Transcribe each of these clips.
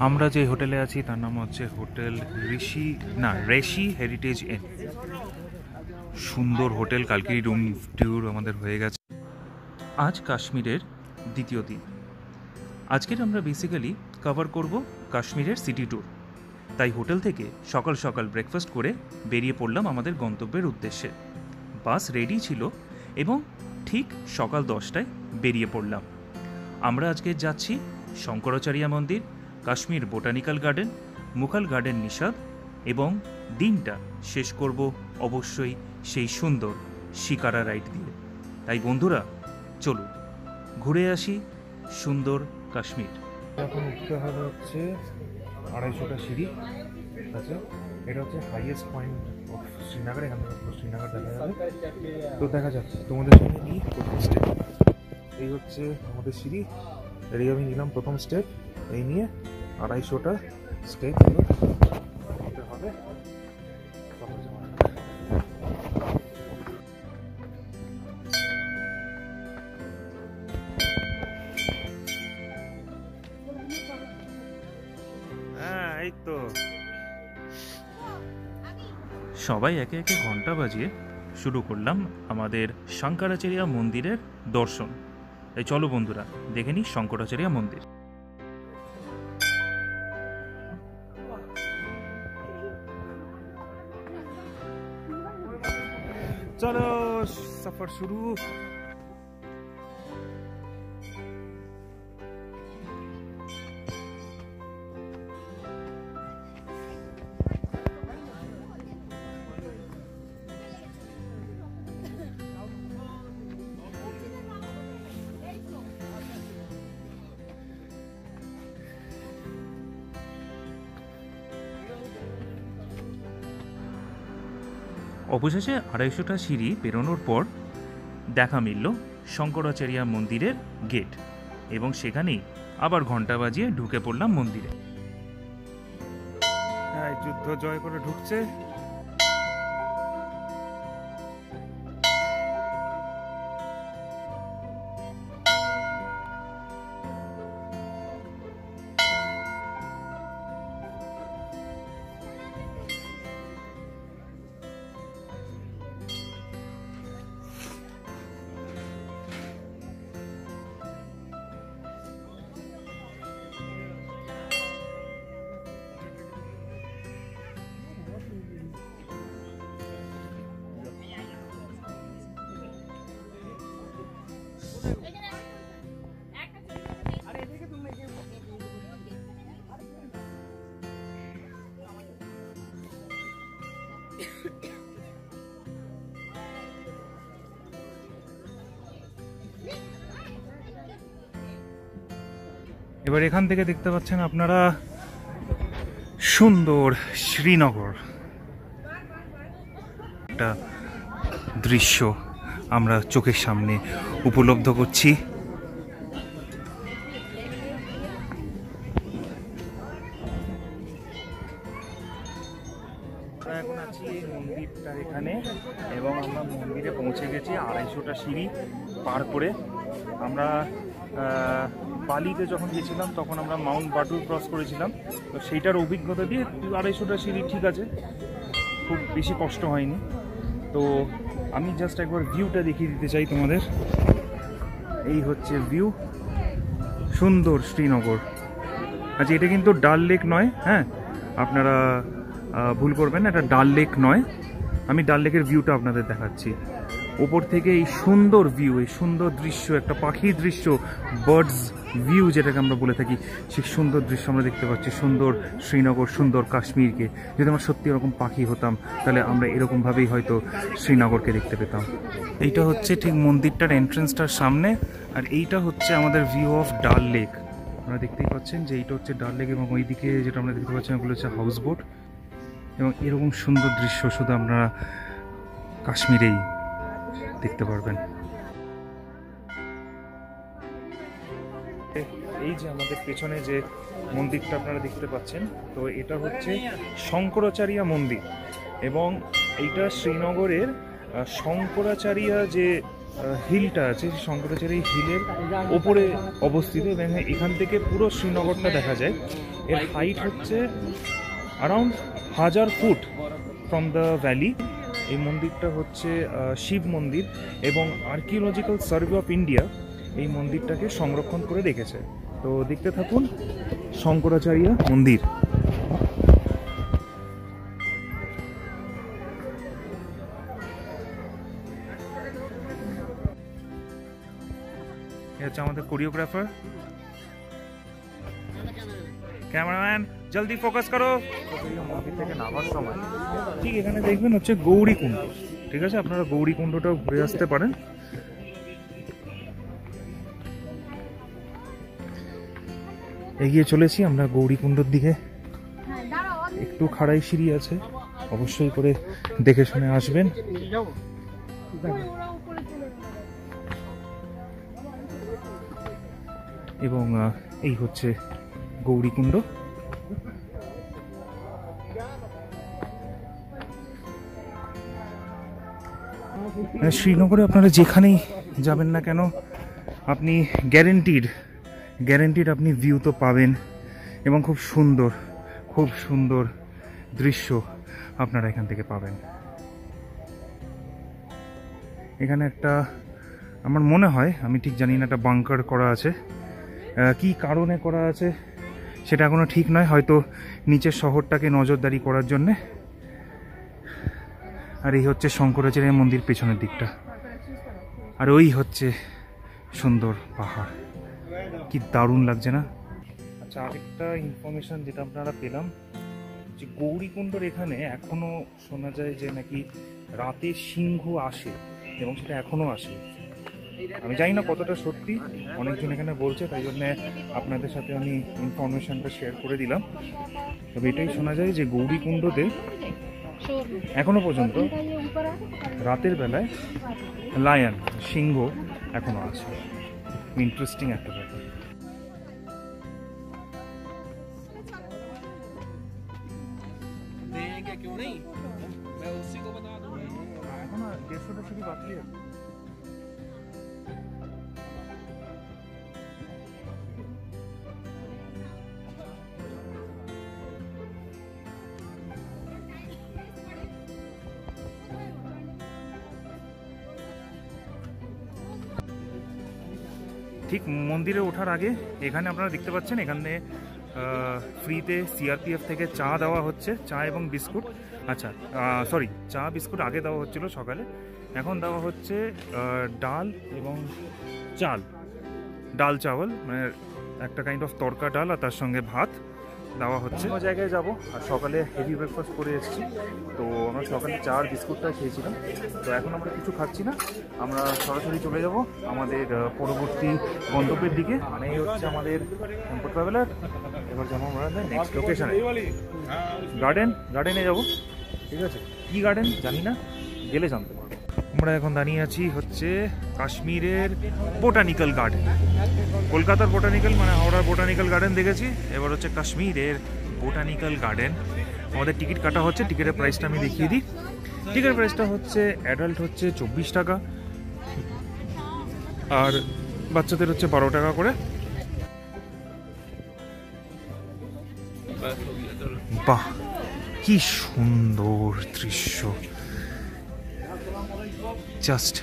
আমরা যে হোটেলে আছি তার নাম হচ্ছে হোটেল ঋষি হেরিটেজ ইন। সুন্দর হোটেল, কালকেই রুম ট্যুর আমাদের হয়ে গেছে। আজ কাশ্মীরের দ্বিতীয় দিন। আজকের আমরা বেসিক্যালি কভার করব কাশ্মীরের সিটি ট্যুর। তাই হোটেল থেকে সকাল সকাল ব্রেকফাস্ট করে বেরিয়ে পড়লাম আমাদের গন্তব্যের উদ্দেশ্যে। বাস রেডি ছিল এবং ঠিক সকাল 10টায় বেরিয়ে পড়লাম। আমরা আজকে যাচ্ছি শঙ্করাচার্য মন্দির, Kashmir botanical garden, Mughal garden Nishat এবং দিনটা শেষ করব অবশ্যই সেই সুন্দর শিকারা রাইড দিয়ে। তাই বন্ধুরা চলুন ঘুরে আসি সুন্দর কাশ্মীর। এখন উঠতে হবে হচ্ছে 250টা সিঁড়ি আছে। এটা হচ্ছে হাইয়েস্ট পয়েন্ট অফ শ্রীনগর। এখান থেকে শ্রীনগর দেখা যাবে। তো দেখা যাচ্ছে তোমাদের সঙ্গে নিয়ে প্রথম স্টেপ। এই হচ্ছে আমাদের সিঁড়ি। এই আমি নিলাম প্রথম স্টেপ। এই নিয়ে 250টা স্টেপ হতে হবে। এই তো সবাই একে একে ঘন্টা বাজিয়ে শুরু করলাম আমাদের শঙ্করাচার্য মন্দিরের দর্শন। তাই চলো বন্ধুরা দেখে নিই শঙ্করাচার্য মন্দির। চলো সফর শুরু। অবশেষে 250টা সিঁড়ি পেরোনোর পর দেখা মিলল শঙ্করাচার্য মন্দিরের গেট এবং সেখানেই আবার ঘন্টা বাজিয়ে ঢুকে পড়লাম মন্দিরে। যুদ্ধ জয় করে ঢুকছে। এবার এখান থেকে দেখতে পাচ্ছেন আপনারা সুন্দর শ্রীনগর একটা দৃশ্য আমরা চোখের সামনে উপলব্ধ করছি। এখন আছি এই মন্দিরটার এখানে এবং আমরা মন্দিরে পৌঁছে গেছি 250টা সিঁড়ি পার করে। আমরা বালিতে যখন গেছিলাম তখন আমরা মাউন্ট বাটুর ক্রস করেছিলাম, তো সেইটার অভিজ্ঞতা দিয়ে 250টা সিঁড়ি ঠিক আছে, খুব বেশি কষ্ট হয়নি। তো আমি জাস্ট একবার ভিউটা দেখিয়ে দিতে চাই তোমাদের। এই হচ্ছে ভিউ, সুন্দর শ্রীনগর। আচ্ছা এটা কিন্তু ডাল লেক নয়, হ্যাঁ আপনারা ভুল করবেন না, এটা ডাল লেক নয়। আমি ডাল লেকের ভিউটা আপনাদের দেখাচ্ছি। ওপর থেকে এই সুন্দর ভিউ, এই সুন্দর দৃশ্য, একটা পাখির দৃশ্য, বার্ডস ভিউ যেটাকে আমরা বলে থাকি, সেই সুন্দর দৃশ্য আমরা দেখতে পাচ্ছি। সুন্দর শ্রীনগর, সুন্দর কাশ্মীরকে। যদি আমরা সত্যি এরকম পাখি হতাম তাহলে আমরা এরকমভাবেই হয়তো শ্রীনগরকে দেখতে পেতাম। এইটা হচ্ছে ঠিক মন্দিরটার এন্ট্রেন্সটার সামনে, আর এইটা হচ্ছে আমাদের ভিউ অফ ডাল লেক। আপনারা দেখতেই পাচ্ছেন যে এইটা হচ্ছে ডাল লেক এবং ওইদিকে যেটা আমরা দেখতে পাচ্ছি ওগুলো হচ্ছে হাউস বোট। এবং এরকম সুন্দর দৃশ্য শুধু আপনারা কাশ্মীরেই দেখতে পারবেন। এই যে আমাদের পেছনে যে মন্দিরটা আপনারা দেখতে পাচ্ছেন, তো এটা হচ্ছে শঙ্করাচার্য মন্দির এবং এইটা শ্রীনগরের শঙ্করাচার্য যে হিলটা আছে, শঙ্করাচার্য হিলের ওপরে অবস্থিত এবং এখান থেকে পুরো শ্রীনগরটা দেখা যায়। এর হাইট হচ্ছে around 1000 foot from the valley. এই মন্দিরটা হচ্ছে শিব মন্দির এবং আর্কিওলজিক্যাল সার্ভে অফ ইন্ডিয়া এই মন্দিরটাকে সংরক্ষণ করে রেখেছে। তো দেখতে থাকুন শঙ্করাচার্য মন্দির। হচ্ছে আমাদের কোরিওগ্রাফার, ক্যামেরাম্যান জলদি ফোকাস করো। মন্দির থেকে নামার সময় ঠিক এখানে দেখবেন হচ্ছে গৌরীকুণ্ড, ঠিক আছে? আপনারা গৌরীকুণ্ডটাও ঘুরে আসতে পারেন। এগিয়ে চলেছি আমরা গৌরীকুণ্ডর দিকে। একটু খাড়াই সিঁড়ি আছে, অবশ্যই করে দেখে শুনে আসবেন। এবং এই হচ্ছে গৌরীকুণ্ড। শ্রীনগরে আপনারা যেখানেই যাবেন না কেন আপনি গ্যারেন্টিড আপনি ভিউ তো পাবেন এবং খুব সুন্দর দৃশ্য আপনারা এখান থেকে পাবেন। এখানে একটা আমার মনে হয়, আমি ঠিক জানি না, একটা বাংকার করা আছে। কি কারণে করা আছে সেটা এখনো ঠিক নয়, হয়তো নিচের শহরটাকে নজরদারি করার জন্যে। আর এই হচ্ছে শঙ্করাচার্য মন্দির পেছনের দিকটা, আর ওই হচ্ছে সুন্দর পাহাড়। কি দারুণ লাগছে না? আচ্ছা, আরেকটা ইনফরমেশন যেটা আপনারা পেলাম যে গৌরীকুণ্ডর এখানে এখনো শোনা যায় যে নাকি রাতে সিংহ আসে এবং সেটা এখনো আসে। আমি জানি না কতটা সত্যি, অনেকজন এখানে বলছে, তাই জন্য আপনাদের সাথে আমি ইনফরমেশনটা শেয়ার করে দিলাম। তবে এটাই শোনা যায় যে গৌরীকুণ্ডতে এখনো পর্যন্ত রাতের বেলায় লায়ন, সিংহ এখনো আছে। ইন্টারেস্টিং একটা ব্যাপার। এখন 150টা সিঁড়ি বাকি আছে। ঠিক মন্দিরে ওঠার আগে এখানে আপনারা দেখতে পাচ্ছেন, এখানে ফ্রিতে সিআরপিএফ থেকে চা দেওয়া হচ্ছে, চা এবং বিস্কুট। আচ্ছা সরি, চা বিস্কুট আগে দেওয়া হচ্ছিল সকালে, এখন দেওয়া হচ্ছে ডাল এবং ডাল চাওয়াল, মানে একটা কাইন্ড অফ তরকা ডাল, আর তার সঙ্গে ভাত দেওয়া হচ্ছে। অন্য জায়গায় যাবো, আর সকালে হেভি ব্রেকফাস্ট করে এসেছি, তো আমরা সকালে চা আর বিস্কুটটা খেয়েছিলাম। তো এখন আমরা কিছু খাচ্ছি না, আমরা সরাসরি চলে যাব আমাদের পরবর্তী গন্তব্যের দিকে। মানে এই হচ্ছে আমাদের টেম্পো ট্রাভেলার। এবার যাবো আমরা নেক্সট লোকেশনে, গার্ডেনে যাব। ঠিক আছে, কি গার্ডেন জানি না, গেলে জানতে পারবো। আমরা এখন দাঁড়িয়ে আছি হচ্ছে কাশ্মীরের বোটানিক্যাল গার্ডেন। কলকাতার বোটানিক্যাল মানে হাওড়ার বোটানিক্যাল গার্ডেন দেখেছি, এবার হচ্ছে কাশ্মীরের বোটানিক্যাল গার্ডেন। আমাদের টিকিট কাটা হচ্ছে, টিকিটের প্রাইসটা আমি দেখিয়ে দিই। টিকিটের প্রাইসটা হচ্ছে অ্যাডাল্ট হচ্ছে 24 টাকা আর বাচ্চাদের হচ্ছে 12 টাকা করে। বাহ, কি সুন্দর দৃশ্য, জাস্ট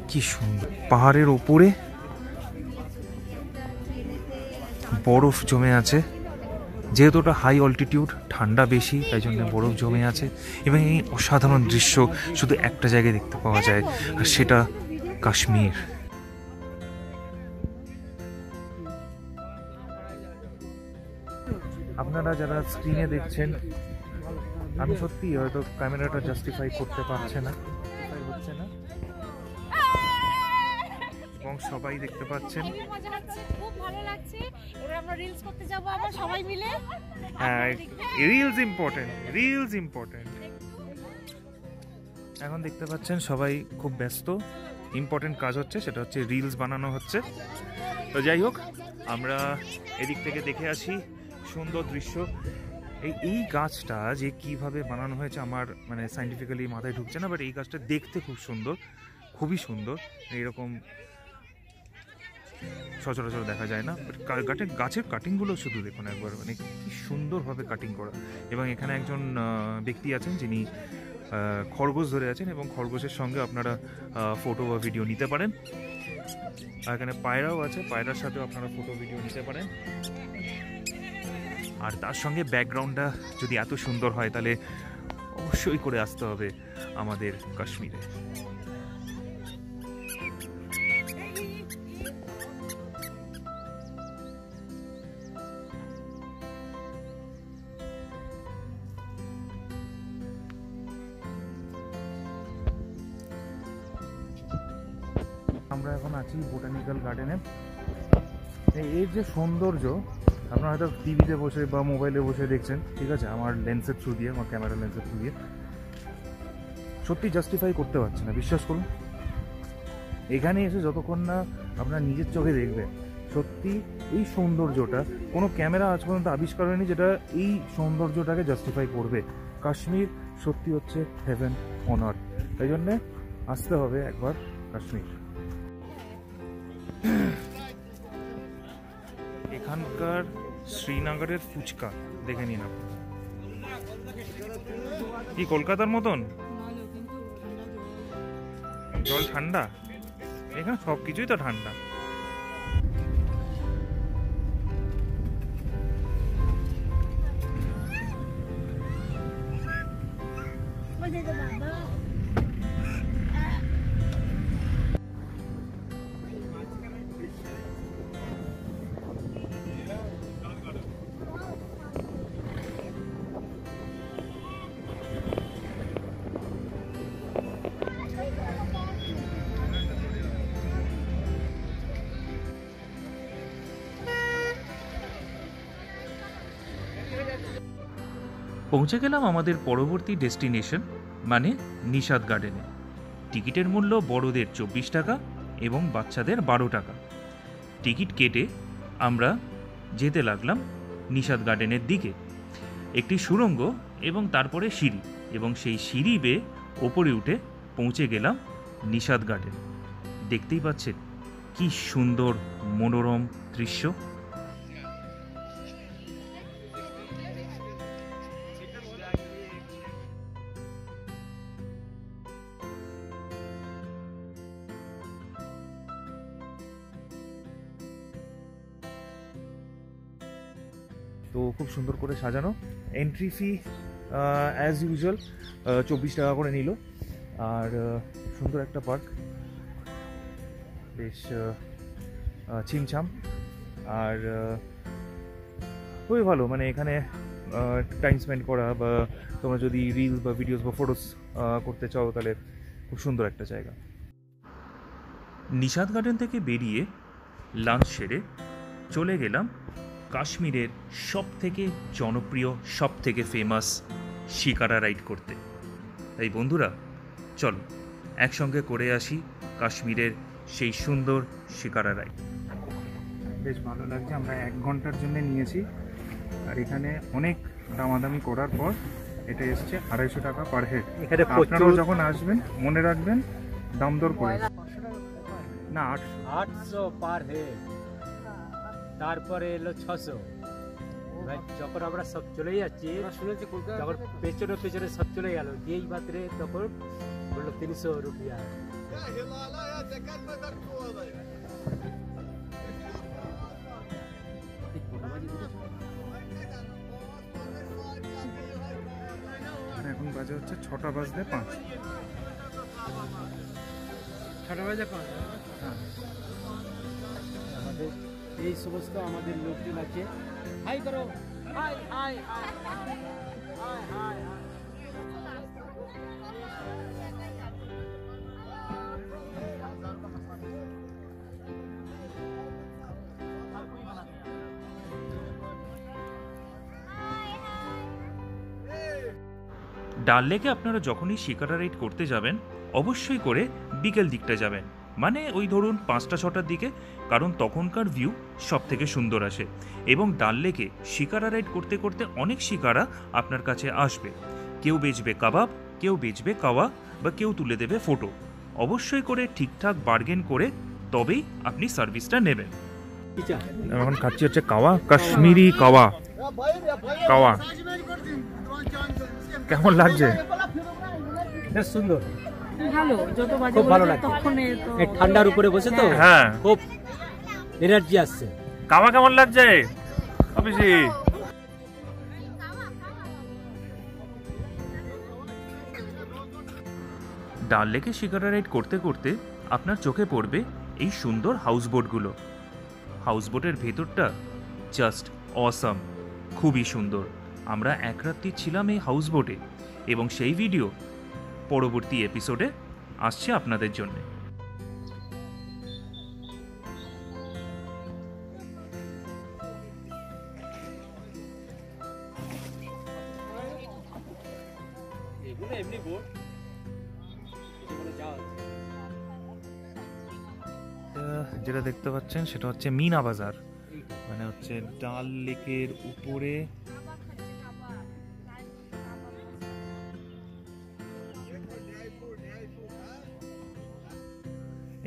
কি সুন্দর। পাহাড়ের ওপরে বরফ জমে আছে, যেহেতু ওটা হাই অল্টিটিউড, ঠান্ডা বেশি, তাই জন্য বরফ জমে আছে। এবং এই অসাধারণ দৃশ্য শুধু একটা জায়গায় দেখতে পাওয়া যায়, আর সেটা কাশ্মীর। আপনারা যারা স্ক্রিনে দেখছেন, আমি সত্যি হয়তো ক্যামেরাটা জাস্টিফাই করতে পারছে না, হচ্ছে না, এবং সবাই দেখতে পাচ্ছেন। খুব ভালো লাগছে। এবার আমরা রিলস করতে যাব আবার সবাই মিলে। হ্যাঁ, রিলস ইম্পর্টেন্ট। এখন দেখতে পাচ্ছেন সবাই খুব ব্যস্ত, ইম্পর্টেন্ট কাজ হচ্ছে, সেটা হচ্ছে রিলস বানানো হচ্ছে। তো যাই হোক, আমরা এদিক থেকে দেখে আসি সুন্দর দৃশ্য। এই গাছটা যে কিভাবে বানানো হয়েছে আমার মানে সাইন্টিফিক্যালি মাথায় ঢুকছে না, বাট এই গাছটা দেখতে খুব সুন্দর, খুবই সুন্দর, এইরকম সচরাচর দেখা যায় না। গাছের কাটিংগুলো শুধু দেখুন একবার, মানে কি সুন্দরভাবে কাটিং করা। এবং এখানে একজন ব্যক্তি আছেন যিনি খরগোশ ধরে আছেন, এবং খরগোশের সঙ্গে আপনারা ফটো বা ভিডিও নিতে পারেন। আর এখানে পায়রাও আছে, পায়রার সাথেও আপনারা ফটো ভিডিও নিতে পারেন। আর তার সঙ্গে ব্যাকগ্রাউন্ডটা যদি এত সুন্দর হয় তাহলে অবশ্যই করে আসতে হবে আমাদের কাশ্মীরে। আমরা এখন আছি বোটানিক্যাল গার্ডেনে। এর যে সৌন্দর্য আপনারা হয়তো টিভিতে বসে বা মোবাইলে বসে দেখছেন, ঠিক আছে, আমার লেন্সের থ্রু দিয়ে, আমার ক্যামেরা লেন্সের থ্রু দিয়ে সত্যি জাস্টিফাই করতে পারছি না, বিশ্বাস করুন। এখানে এসে যতক্ষণ না আপনার নিজের চোখে দেখবেন, সত্যি এই সৌন্দর্যটা কোনো ক্যামেরা আজ পর্যন্ত আবিষ্কার হয়নি যেটা এই সৌন্দর্যটাকে জাস্টিফাই করবে। কাশ্মীর সত্যি হচ্ছে হেভেন অন আর্থ, তাই জন্যে আসতে হবে একবার কাশ্মীর। এখানকার শ্রীনগরের ফুচকা দেখে নিন আপনি, কি কলকাতার মতন? জল ঠান্ডা, এখানে সব কিছুই তো ঠান্ডা। পৌঁছে গেলাম আমাদের পরবর্তী ডেস্টিনেশন মানে নিশাদ গার্ডেনে। টিকিটের মূল্য বড়দের 24 টাকা এবং বাচ্চাদের 12 টাকা। টিকিট কেটে আমরা যেতে লাগলাম নিশাদ গার্ডেনের দিকে। একটি সুড়ঙ্গ এবং তারপরে সিঁড়ি, এবং সেই সিঁড়ি বেয়ে ওপরে উঠে পৌঁছে গেলাম নিশাদ গার্ডেন। দেখতেই পাচ্ছেন কি সুন্দর মনোরম দৃশ্য। তো খুব সুন্দর করে সাজানো। এন্ট্রি ফি অ্যাজ ইউজুয়াল 24 টাকা করে নিল। আর সুন্দর একটা পার্ক, বেশ ছিমছাম, আর খুবই ভালো। মানে এখানে টাইম স্পেন্ড করা, বা তোমরা যদি রিলস বা ভিডিওস বা ফটোস করতে চাও তাহলে খুব সুন্দর একটা জায়গা। নিশাদ গার্ডেন থেকে বেরিয়ে লাঞ্চ সেরে চলে গেলাম কাশ্মীরের সবথেকে জনপ্রিয়, সবথেকে ফেমাস শিকারা রাইড করতে। তাই বন্ধুরা, চলো একসঙ্গে করে আসি কাশ্মীরের সেই সুন্দর শিকারা রাইড। বেশ ভালো লাগছে। আমরা 1 ঘন্টার জন্য নিয়েছি, আর এখানে অনেক দামাদামি করার পর এটা এসছে 250 টাকা পার হেড। এখানে আপনারাও যখন আসবেন মনে রাখবেন দাম দর করে, না 800 পার হেড, তারপরে এলো 600। যখন আমরা সব চলে যাচ্ছি, যখন পেছনে পেছনে সব চলে গেল, যেই মাত্রে তখন বললো 300 রুপিয়া। এখন বাজে হচ্ছে 6টা বাজতে 5। 6টা বাজে 5। আমাদের এই সমস্ত আমাদের লোকজন আছে। হাই করো, high high high high high. ডাল লেকে আপনারা যখনই শিকারা রাইড করতে যাবেন অবশ্যই করে বিকেল দিকটা যাবেন, মানে ওই ধরুন 5টা-6টার দিকে, কারণ তখনকার ভিউ সব থেকে সুন্দর আসে। এবং ডাল লেকে শিকারা রাইড করতে করতে অনেক শিকারা আপনার কাছে আসবে। কেউ বেচবে কাবাব, কেউ বেচবে কাওয়া, বা কেউ তুলে দেবে ফটো। অবশ্যই করে ঠিকঠাক বার্গেন করে তবেই আপনি সার্ভিসটা নেবেন। এখন খাচ্ছি হচ্ছে কাওয়া, কাশ্মীরি কাওয়া। কাওয়া কেমন লাগছে? বেশ সুন্দর, ভালো, যত বাজে খুব ভালো লাগছে। এই ঠান্ডার উপরে বসে তো হ্যাঁ, খুব এনার্জি আসছে। কাওয়া কেমন লাগছে অফিসি? ডাল লেকে শিকারা রাইড করতে করতে আপনার চোখে পড়বে এই সুন্দর হাউসবোটগুলো। হাউসবোটের ভেতরটা জাস্ট অসাম, খুবই সুন্দর। আমরা এক রাত্রি ছিলাম এই হাউসবোটে এবং সেই ভিডিও পরবর্তী এপিসোডে আসছে আপনাদের জন্য। যেটা দেখতে পাচ্ছেন সেটা হচ্ছে মিনা বাজার, মানে হচ্ছে ডাল লেকের উপরে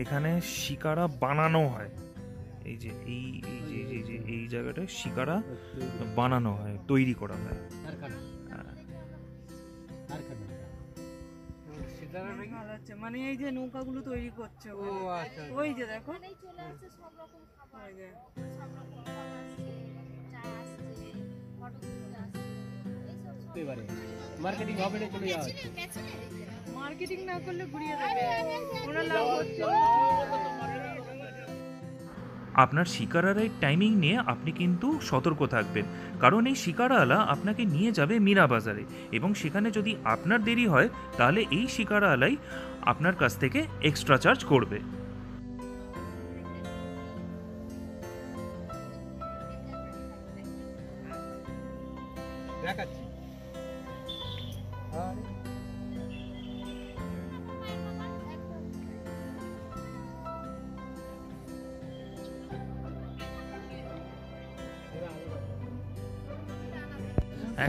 এখানে শিকারা বানানো হয়। এই যে এই জায়গাটায় শিকারা বানানো হয়, তৈরি করা হয়। মানে এই যে নৌকাগুলো তৈরি করছে, ওই যে দেখো মার্কেটিং হবে না, চলে যাওয়া হচ্ছে। মার্কেটিং না করলে ঘুরিয়ে দেবে, ওরা লাভ হচ্ছে। আপনার শিকারা রাইড টাইমিং নিয়ে আপনি কিন্তু সতর্ক থাকবেন, কারণ এই শিকারাওয়ালা আপনাকে নিয়ে যাবে মিনা বাজারে এবং সেখানে যদি আপনার দেরি হয় তাহলে এই শিকারাওয়ালাই আপনার কাছ থেকে এক্সট্রা চার্জ করবে। দেখাচ্ছি।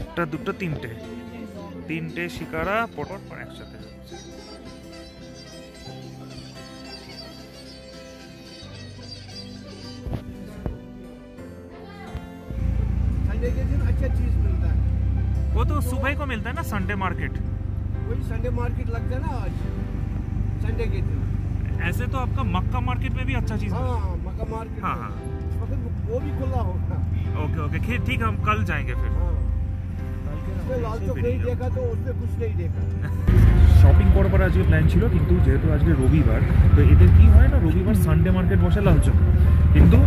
একটা দুটো তিনটে শিকারা পটর একসাথে যাচ্ছে। संडे के दिन अच्छा चीज मिलता है। वो तो सुबह को मिलता है ना, संडे मार्केट। वही संडे मार्केट लगता है ना आज, संडे के दिन। ऐसे तो आपका मक्का मार्केट में भी अच्छा चीज हाँ मक्का मार्केट। हाँ हाँ, मतलब वो भी खुला होगा। ओके ओके, ठीक, हम कल जाएंगे फिर। हाँ उसमें लाल चौक नहीं देखा तो उसमें कुछ नहीं देखा। শপিং করবার আজকে প্ল্যান ছিল, কিন্তু যেহেতু আজকে রবিবার তো এদের কি হয় না, রবিবার সানডে মার্কেট বসে লাল চক, কিন্তু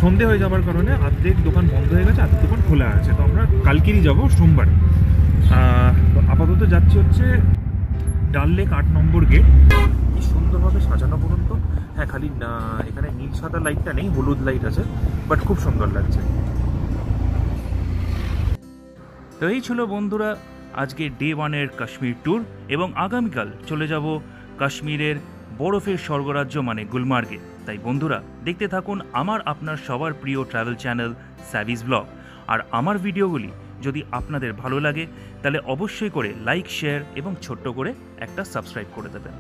সন্ধে হয়ে যাবার কারণে অর্ধেক দোকান বন্ধ হয়ে গেছে, অর্ধেক দোকান খোলা আছে। তো আমরা কালকেরই যাব সোমবার। তো আপাতত যাচ্ছি হচ্ছে ডাল লেক 8 নম্বর গেট। কি সুন্দরভাবে সাজানো বলুন তো। হ্যাঁ, খালি এখানে নীল সাদা লাইটটা নেই, হলুদ লাইট আছে, বাট খুব সুন্দর লাগছে। তো এই ছিল বন্ধুরা আজকে ডে 1-এর কাশ্মীর ট্যুর, এবং আগামীকাল চলে যাব কাশ্মীরের বরফের স্বর্গরাজ্য মানে গুলমার্গে। তাই বন্ধুরা দেখতে থাকুন আমার আপনার সবার প্রিয় ট্রাভেল চ্যানেল স্যাভিস ব্লগ। আর আমার ভিডিওগুলি যদি আপনাদের ভালো লাগে তাহলে অবশ্যই করে লাইক, শেয়ার এবং ছোট্ট করে একটা সাবস্ক্রাইব করে দেবেন।